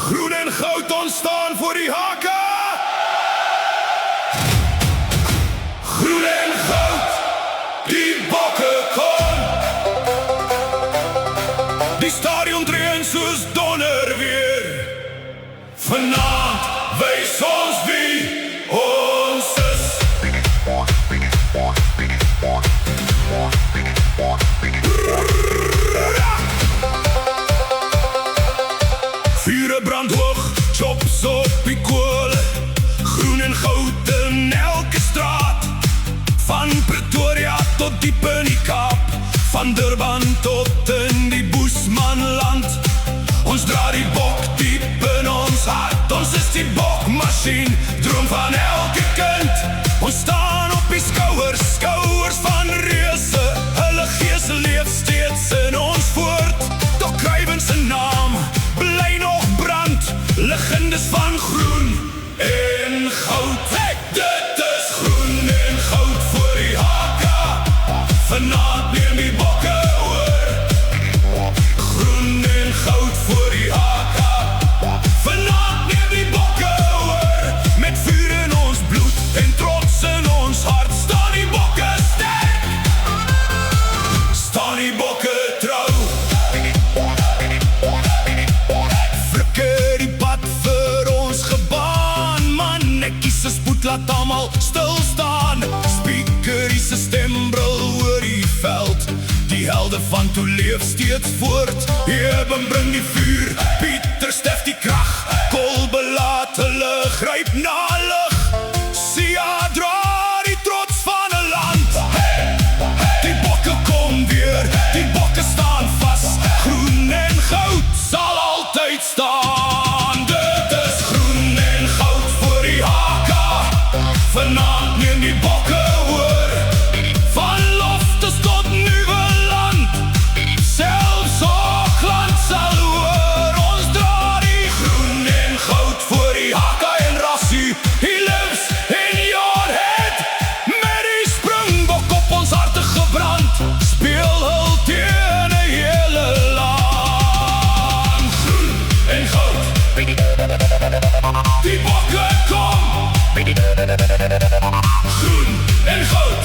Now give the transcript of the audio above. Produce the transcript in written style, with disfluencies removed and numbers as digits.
Groen en goud ontstaan voor die hakke. Groen en goud, die bokke kon. Die stadion dreun soos donder weer. Vanaand wys ons wie ons is. Vure brand hoog, chops op die kool. Groen en goud in elke straat. Van Pretoria tot diep in die Kaap. Van Durban tot in die Boesmanland. Ons dra die bok diep in ons hart. Ons is die bokmachine, droom van elke kind. Ons staan op die skouers, skouers van reuse. Hulle gees leef steeds in ons voort. Toch Kruiven se naam bly nog brand. Legendes van groen en goud. Hey, dit is groen en goud voor die haka. Vanaand neem die bokke oor. Groen en goud voor die haka. Vanaand neem die bokke oor. Met vuur in ons bloed en trots in ons hart. Staan die bokke sterk. Staan die bokke trouw. Frikker die pad vir ons gebaan. Man, ek kies 'n spoed, laat almal stilstaan. Speaker is 'n stembril oor die veld. Die helde van toe leef steeds voort. Eben bring die vuur, Pieter stef die krag. Kolbe laat hulle gryp na lig. Sia dra die trots van 'n land. Hey, die bokke kom weer, die bokke staan vas. Groen en goud sal altyd staan. Dit is groen en goud voor die haka. Vanaand neem die bokke oor. Van Loftus tot Nieuweland. Selfs Auckland sal hoor. Ons dra die groen en goud voor die haka en rassie. He lives in your head. Met die springbok op ons harte gebrand. Speel hul teen 'n hele land. Groen en goud. Die bokke kom. Groen en goud.